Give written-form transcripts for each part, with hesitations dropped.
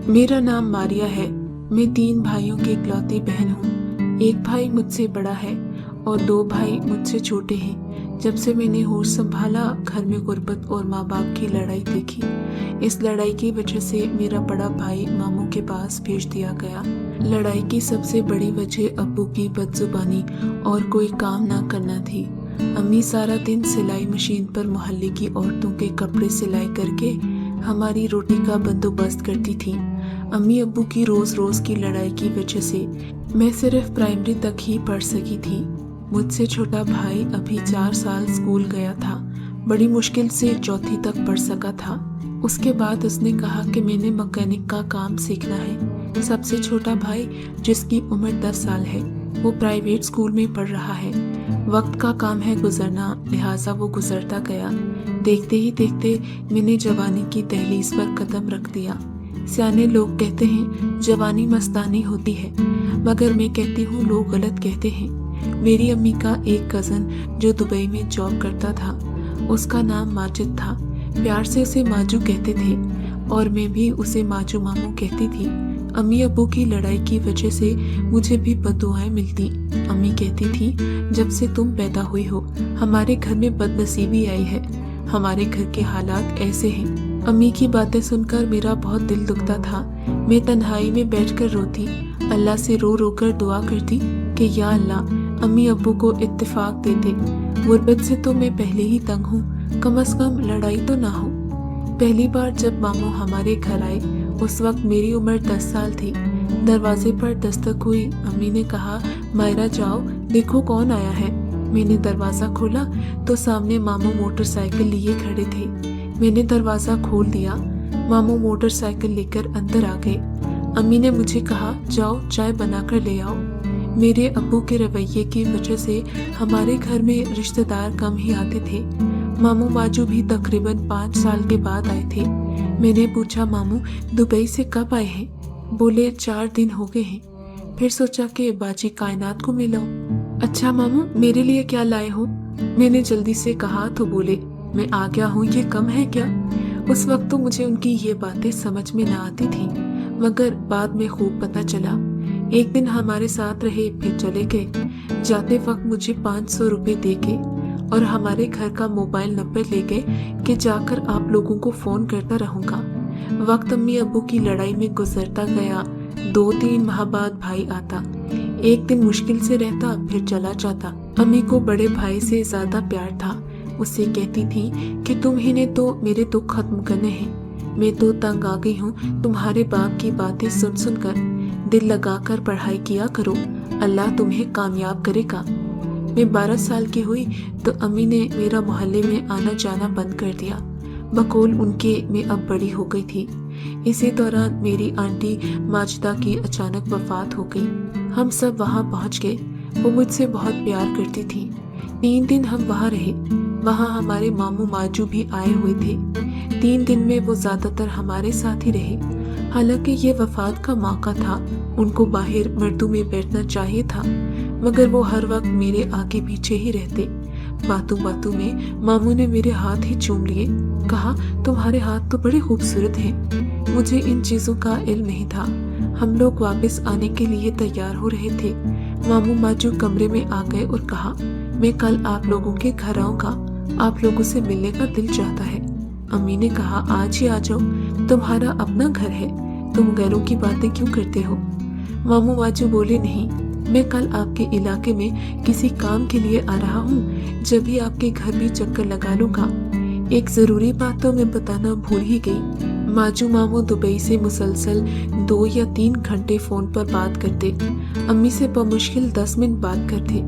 मेरा नाम मारिया है। मैं 3 भाइयों की इकलौती बहन हूँ। एक भाई मुझसे बड़ा है और 2 भाई मुझसे छोटे हैं। जब से मैंने होश संभाला, घर में गुर्बत और माँ बाप की लड़ाई देखी। इस लड़ाई की वजह से मेरा बड़ा भाई मामू के पास भेज दिया गया। लड़ाई की सबसे बड़ी वजह अब्बू की बदजुबानी और कोई काम ना करना थी। अम्मी सारा दिन सिलाई मशीन पर मोहल्ले की औरतों के कपड़े सिलाई करके हमारी रोटी का बंदोबस्त करती थी। अम्मी अब्बू की रोज रोज की लड़ाई की वजह से मैं सिर्फ प्राइमरी तक ही पढ़ सकी थी। मुझसे छोटा भाई अभी 4 साल स्कूल गया था। बड़ी मुश्किल से 4वीं तक पढ़ सका था। उसके बाद उसने कहा कि मैंने मैकेनिक का काम सीखना है। सबसे छोटा भाई, जिसकी उम्र 10 साल है, वो प्राइवेट स्कूल में पढ़ रहा है। वक्त का काम है गुजरना, लिहाजा वो गुजरता गया। देखते ही देखते मैंने जवानी की दहलीज पर कदम रख दिया। सियाने लोग कहते हैं जवानी मस्तानी होती है, मगर मैं कहती हूँ लोग गलत कहते हैं। मेरी अम्मी का एक कज़न जो दुबई में जॉब करता था, उसका नाम माजिद था। प्यार से उसे माजू कहते थे और मैं भी उसे माजू मामू कहती थी। अम्मी अब्बू की लड़ाई की वजह से मुझे भी बददुआएं मिलती। अम्मी कहती थी, जब से तुम पैदा हुई हो हमारे घर में बदनसीबी आई है। हमारे घर के हालात ऐसे हैं। अम्मी की बातें सुनकर मेरा बहुत दिल दुखता था। मैं तन्हाई में बैठकर रोती, अल्लाह से रो रो कर दुआ करती कि या अल्लाह अम्मी अब्बू को इत्तेफाक दे दे। गुर्बत से तो मैं पहले ही तंग हूँ, कम से कम लड़ाई तो ना हो। पहली बार जब मामू हमारे घर आए, उस वक्त मेरी उम्र 10 साल थी। दरवाजे पर दस्तक हुई। अम्मी ने कहा, मायरा जाओ देखो कौन आया है। मैंने दरवाज़ा खोला तो सामने मामू मोटरसाइकिल लिए खड़े थे। मैंने दरवाज़ा खोल दिया। मामू मोटरसाइकिल लेकर अंदर आ गए। अम्मी ने मुझे कहा, जाओ चाय बनाकर ले आओ। मेरे अब्बू के रवैये की वजह से हमारे घर में रिश्तेदार कम ही आते थे। मामू माजू भी तकरीबन 5 साल के बाद आए थे। मैंने पूछा, मामू दुबई से कब आए हैं? बोले 4 दिन हो गए हैं। फिर सोचा कि बाजी कायनात को मिलाऊं। अच्छा मामू, मेरे लिए क्या लाए हो? मैंने जल्दी से कहा तो बोले, मैं आ गया हूँ, ये कम है क्या? उस वक्त तो मुझे उनकी ये बातें समझ में ना आती थी, मगर बाद में खूब पता चला। एक दिन हमारे साथ रहे, फिर चले गए। जाते वक्त मुझे 500 रुपए दे के और हमारे घर का मोबाइल नंबर ले गए कि जाकर आप लोगों को फोन करता रहूंगा। वक्त अम्मी अब्बू की लड़ाई में गुजरता गया। 2-3 माह बाद भाई आता। एक दिन मुश्किल से रहता, फिर चला जाता। अम्मी को बड़े भाई से ज्यादा प्यार था। उससे कहती थी कि तुम ही ने तो मेरे दुख खत्म करने हैं। मैं तो तंग आ गई हूँ तुम्हारे बाप की बातें सुन सुनकर। दिल लगाकर पढ़ाई किया करो, अल्लाह तुम्हें कामयाब करेगा। मैं 12 साल की हुई तो अम्मी ने मेरा मोहल्ले में आना जाना बंद कर दिया। बकौल उनके मैं अब बड़ी हो गई थी। इसी दौरान मेरी आंटी माजिदा की अचानक वफात हो गई। हम सब वहाँ पहुँच गए। वो मुझसे बहुत प्यार करती थी। 3 दिन हम वहाँ रहे। वहाँ हमारे मामू माजू भी आए हुए थे। 3 दिन में वो ज्यादातर हमारे साथ ही रहे। हालांकि ये वफात का मौका था, उनको बाहर मर्दों में बैठना चाहिए था, मगर वो हर वक्त मेरे आगे पीछे ही रहते। बातों बातों में मामू ने मेरे हाथ ही चूम लिए। कहा, तुम्हारे हाथ तो बड़े खूबसूरत हैं। मुझे इन चीजों का इल्म नहीं था। हम लोग वापस आने के लिए तैयार हो रहे थे। मामू माजू कमरे में आ गए और कहा, मैं कल आप लोगों के घर आऊंगा, आप लोगों से मिलने का दिल चाहता है। अम्मी ने कहा, आज ही आ जाओ, तुम्हारा अपना घर है, तुम गैरों की बातें क्यों करते हो? मामू माजू बोले, नहीं, मैं कल आपके इलाके में किसी काम के लिए आ रहा हूँ, जब भी आपके घर भी चक्कर लगा लूंगा। एक जरूरी बात तो मैं बताना भूल ही गई। माजू मामू दुबई से मुसलसल 2 या 3 घंटे फोन पर बात करते। अम्मी से बमुश्किल 10 मिनट बात करते।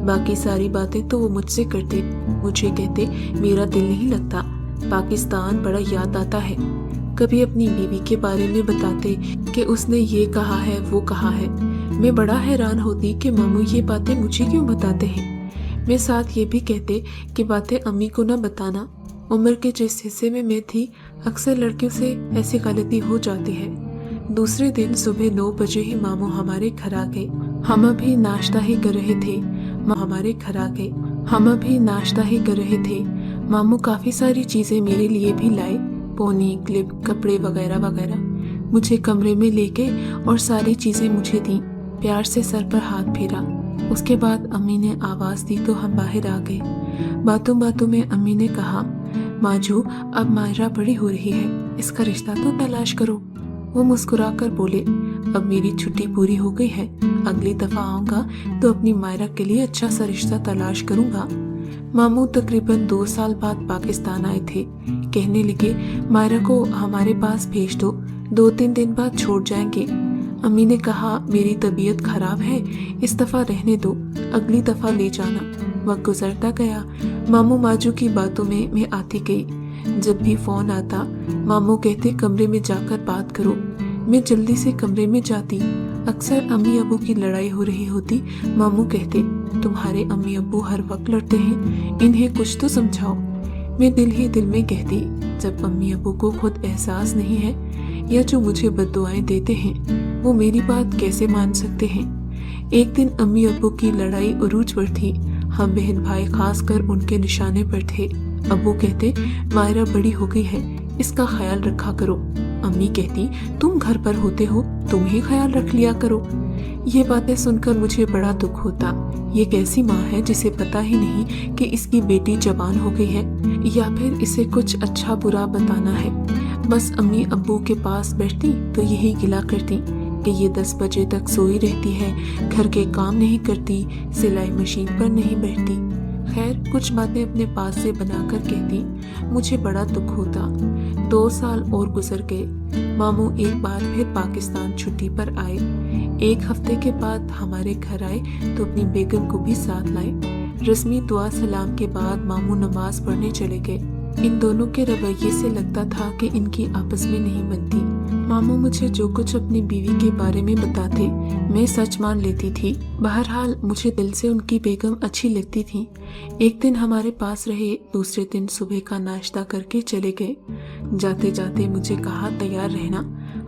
बाकी सारी बातें तो वो मुझसे करते। मुझे कहते, मेरा दिल नहीं लगता, पाकिस्तान बड़ा याद आता है। कभी अपनी बीवी के बारे में बताते कि उसने ये कहा है वो कहा है। मैं बड़ा हैरान होती कि मामू ये बातें मुझे क्यों बताते हैं। मैं साथ ये भी कहते कि बातें अम्मी को न बताना। उम्र के जिस हिस्से में मैं थी, अक्सर लड़कियों से ऐसी गलती हो जाती है। दूसरे दिन सुबह 9 बजे ही मामू हमारे घर आ गए। हम अभी नाश्ता ही कर रहे थे। मामू काफी सारी चीजें मेरे लिए भी लाए, पोनी, क्लिप, कपड़े वगैरह वगैरह। मुझे कमरे में ले गए और सारी चीजें मुझे दी। प्यार से सर पर हाथ फेरा। उसके बाद अम्मी ने आवाज दी तो हम बाहर आ गए। बातों बातों में अम्मी ने कहा, माजू अब मायरा बड़ी हो रही है, इसका रिश्ता तो तलाश करो। वो मुस्कुराकर बोले, अब मेरी छुट्टी पूरी हो गई है, अगली दफा आऊंगा तो अपनी मायरा के लिए अच्छा सा रिश्ता तलाश करूंगा। मामू तकरीबन 2 साल बाद पाकिस्तान आए थे। कहने लगे, मायरा को हमारे पास भेज दो, 2-3 दिन बाद छोड़ जाएंगे। अम्मी ने कहा, मेरी तबीयत खराब है, इस दफा रहने दो, अगली दफा ले जाना। वक्त गुजरता गया। मामू माजू की बातों में मैं आती गई। जब भी फोन आता मामू कहते, कमरे में जाकर बात करो। मैं जल्दी से कमरे में जाती। अक्सर अम्मी अबू की लड़ाई हो रही होती। मामू कहते, तुम्हारे अम्मी अबू हर वक्त लड़ते हैं, इन्हें कुछ तो समझाओ। मैं दिल ही दिल में कहती, जब अम्मी अबू को खुद एहसास नहीं है या जो मुझे बद्दुआएं देते हैं वो मेरी बात कैसे मान सकते हैं। एक दिन अम्मी अबू की लड़ाई उरूज पर थी। हम बहन भाई खासकर उनके निशाने पर थे। अबू कहते, मायरा बड़ी हो गई है, इसका ख्याल रखा करो। अम्मी कहती, तुम घर पर होते हो, तुम ही ख्याल रख लिया करो। ये बातें सुनकर मुझे बड़ा दुख होता। ये कैसी माँ है जिसे पता ही नहीं कि इसकी बेटी जवान हो गई है या फिर इसे कुछ अच्छा बुरा बताना है। बस अम्मी अब्बू के पास बैठती तो यही गिला करती कि ये 10 बजे तक सोई रहती है, घर के काम नहीं करती, सिलाई मशीन पर नहीं बैठती। खैर कुछ बातें अपने पास से बनाकर कहती। मुझे बड़ा दुख होता। 2 साल और गुजर गए। मामू एक बार फिर पाकिस्तान छुट्टी पर आए। 1 हफ्ते के बाद हमारे घर आए तो अपनी बेगम को भी साथ लाए। रस्मी दुआ सलाम के बाद मामू नमाज पढ़ने चले गए। इन दोनों के रवैये से लगता था कि इनकी आपस में नहीं बनती। मामू मुझे जो कुछ अपनी बीवी के बारे में बताते मैं सच मान लेती थी। बहरहाल मुझे दिल से उनकी बेगम अच्छी लगती थी। एक दिन हमारे पास रहे, दूसरे दिन सुबह का नाश्ता करके चले गए। जाते जाते मुझे कहा, तैयार रहना,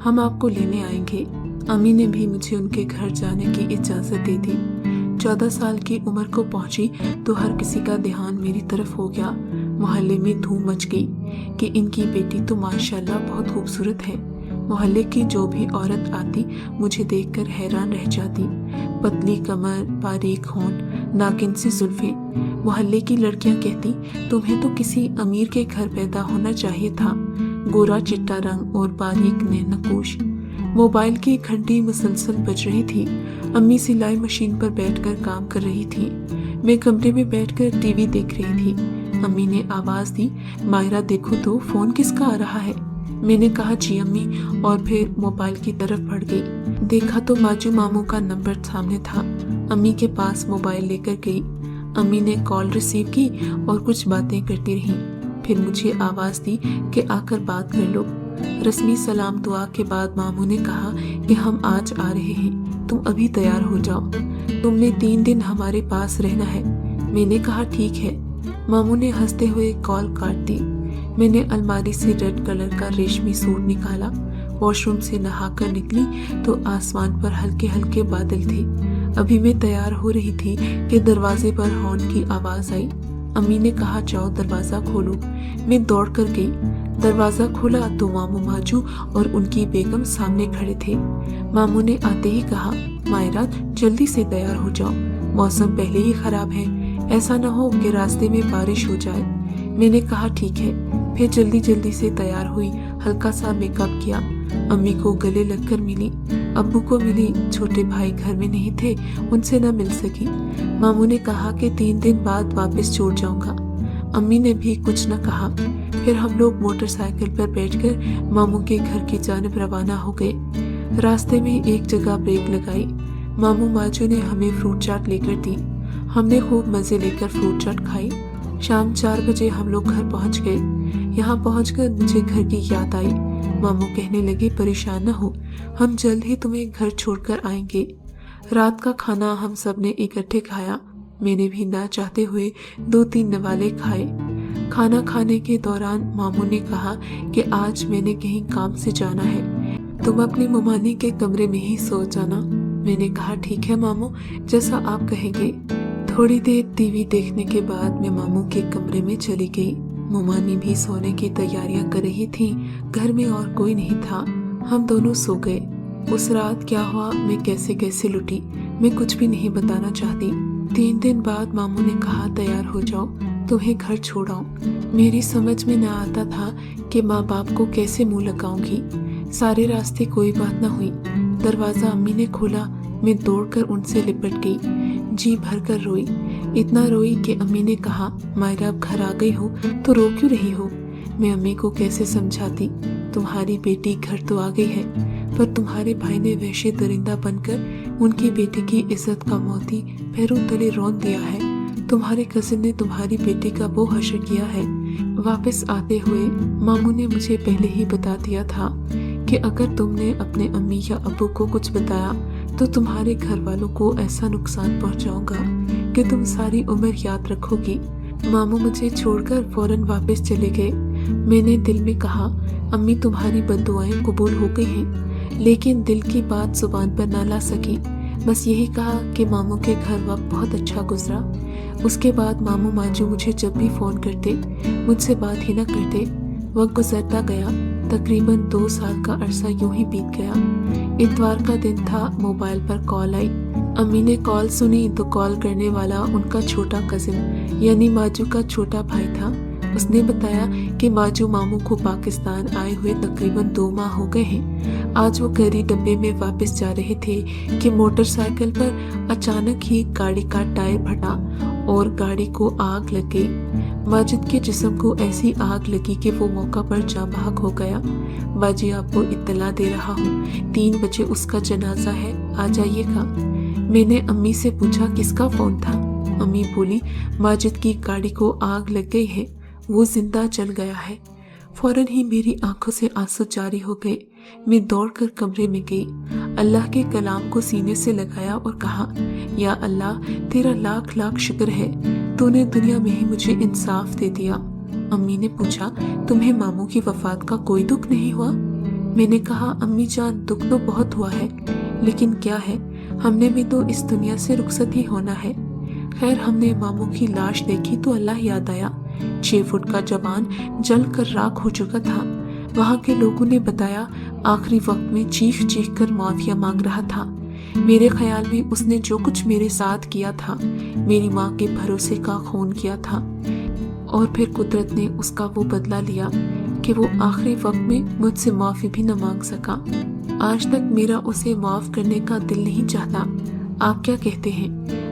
हम आपको लेने आएंगे। अम्मी ने भी मुझे उनके घर जाने की इजाजत दे दी। 14 साल की उम्र को पहुंची तो हर किसी का ध्यान मेरी तरफ हो गया। मोहल्ले में धूम मच गई कि इनकी बेटी तो माशाल्लाह बहुत खूबसूरत है। मोहल्ले की जो भी औरत आती मुझे देखकर हैरान रह जाती। पतली कमर, बारीक होंठ, नागिन सी जुल्फें। मोहल्ले की लड़कियां कहती, तुम्हें तो किसी अमीर के घर पैदा होना चाहिए था। गोरा चिट्टा रंग और बारीक नैनकुश। मोबाइल की घंटी मुसलसल बज रही थी। अम्मी सिलाई मशीन पर बैठकर काम कर रही थी। मैं कमरे में बैठकर टीवी देख रही थी। अम्मी ने आवाज दी, मायरा देखो तो फोन किसका आ रहा है। मैंने कहा, जी अम्मी, और फिर मोबाइल की तरफ बढ़ गई। देखा तो माजू मामू का नंबर सामने था। अम्मी के पास मोबाइल लेकर गई। अम्मी ने कॉल रिसीव की और कुछ बातें करती रही। फिर मुझे आवाज दी कि आकर बात कर लो। रस्मी सलाम दुआ के बाद मामू ने कहा कि हम आज आ रहे हैं, तुम अभी तैयार हो जाओ, तुमने 3 दिन हमारे पास रहना है। मैंने कहा, ठीक है। मामू ने हंसते हुए कॉल काट दी। मैंने अलमारी से रेड कलर का रेशमी सूट निकाला। वॉशरूम से नहाकर निकली तो आसमान पर हल्के हल्के बादल थे। अभी मैं तैयार हो रही थी कि दरवाजे पर हॉर्न की आवाज आई। अम्मी ने कहा, जाओ दरवाजा खोलो। मैं दौड़ कर गई। दरवाजा खोला तो मामू माजू और उनकी बेगम सामने खड़े थे। मामू ने आते ही कहा, मायरा जल्दी से तैयार हो जाओ, मौसम पहले ही खराब है, ऐसा न हो कि रास्ते में बारिश हो जाए। मैंने कहा, ठीक है। फिर जल्दी जल्दी से तैयार हुई, हल्का सा मेकअप किया। अम्मी को गले लगकर मिली, अब्बू को मिली। छोटे भाई घर में नहीं थे, उनसे न मिल सकी। मामू ने कहा कि 3 दिन बाद वापस छोड़ जाऊंगा। अम्मी ने भी कुछ न कहा। फिर हम लोग मोटरसाइकिल पर बैठकर मामू के घर की जानिब रवाना हो गए। रास्ते में एक जगह ब्रेक लगाई। मामू माजू ने हमें फ्रूट चाट लेकर दी। हमने खूब मजे लेकर फ्रूट चाट खाई। शाम 4 बजे हम लोग घर पहुंच गए। यहाँ पहुंचकर मुझे घर की याद आई। मामू कहने लगे, परेशान न हो, हम जल्द ही तुम्हें घर छोड़कर आएंगे। रात का खाना हम सब ने इकट्ठे खाया। मैंने भी ना चाहते हुए 2-3 नवाले खाए। खाना खाने के दौरान मामू ने कहा कि आज मैंने कहीं काम से जाना है, तुम अपनी ममानी के कमरे में ही सो जाना। मैंने कहा, ठीक है मामू, जैसा आप कहेंगे। थोड़ी देर टीवी देखने के बाद मैं मामू के कमरे में चली गई। ममानी भी सोने की तैयारियां कर रही थी। घर में और कोई नहीं था। हम दोनों सो गए। उस रात क्या हुआ, मैं कैसे कैसे लुटी, मैं कुछ भी नहीं बताना चाहती। 3 दिन बाद मामू ने कहा तैयार हो जाओ, तुम्हें घर छोड़ आऊं। मेरी समझ में न आता था कि माँ बाप को कैसे मुंह लगाऊंगी। सारे रास्ते कोई बात न हुई। दरवाजा अम्मी ने खोला, मैं दौड़कर उनसे लिपट गई, जी भर कर रोई। इतना रोई कि अम्मी ने कहा, मायरा अब घर आ गई हो तो रो क्यों रही हो। मैं अम्मी को कैसे समझाती, तुम्हारी बेटी घर तो आ गई है, पर तुम्हारे भाई ने वैसे दरिंदा बनकर उनकी बेटी की इज्जत का मोती पैरों तले रौंद दिया है। तुम्हारे कजिन ने तुम्हारी बेटी का वो हश्र किया है। वापस आते हुए मामू ने मुझे पहले ही बता दिया था कि अगर तुमने अपने अम्मी या अब्बू को कुछ बताया तो तुम्हारे घर वालों को ऐसा नुकसान पहुंचाऊंगा कि तुम सारी उम्र याद रखोगी। मामू मुझे छोड़कर फौरन वापस चले गए। मैंने दिल में कहा, अम्मी तुम्हारी बद्दुआएं कबूल हो गई हैं, लेकिन दिल की बात जुबान पर ना ला सकी। बस यही कहा कि मामू के घर वक्त बहुत अच्छा गुजरा। उसके बाद मामू माजू मुझे जब भी फोन करते मुझसे बात ही ना करते। वक्त गुजरता गया, तकरीबन 2 साल का अरसा यूं ही बीत गया। इतवार का दिन था, मोबाइल पर कॉल आई। अम्मी ने कॉल सुनी तो कॉल करने वाला उनका छोटा कजिन यानी माजू का छोटा भाई था। उसने बताया कि माजू मामू को पाकिस्तान आए हुए तकरीबन 2 माह हो गए हैं। आज वो गहरी डब्बे में वापस जा रहे थे कि मोटरसाइकिल पर अचानक ही गाड़ी का टायर फटा और गाड़ी को आग लग गई। माजिद के जिस्म को ऐसी आग लगी कि वो मौका पर जाँ बहक हो गया। बाजी आपको इत्तला दे रहा हूँ, 3 बजे उसका जनाजा है, आ जाइएगा। मैंने अम्मी से पूछा किसका फोन था। अम्मी बोली, माजिद की गाड़ी को आग लग गई है, वो जिंदा जल गया है। फौरन ही मेरी आंखों से आंसू जारी हो गए। मैं दौड़कर कमरे में गई, अल्लाह के कलाम को सीने से लगाया और कहा, या अल्लाह तेरा लाख लाख शुक्र है, तूने दुनिया में ही मुझे इंसाफ दे दिया। अम्मी ने पूछा, तुम्हें मामू की वफात का कोई दुख नहीं हुआ? मैंने कहा, अम्मी जान दुख तो बहुत हुआ है, लेकिन क्या है, हमने भी तो इस दुनिया से रुखसत ही होना है। खैर हमने मामू की लाश देखी तो अल्लाह याद आया। 6 फुट का जवान जल कर राख हो चुका था। वहाँ के लोगों ने बताया आखिरी वक्त में चीख चीख कर माफिया मांग रहा था। मेरे ख्याल में उसने जो कुछ मेरे साथ किया था, मेरी माँ के भरोसे का खून किया था, और फिर कुदरत ने उसका वो बदला लिया कि वो आखिरी वक्त में मुझसे माफी भी न मांग सका। आज तक मेरा उसे माफ करने का दिल नहीं चाहता। आप क्या कहते हैं?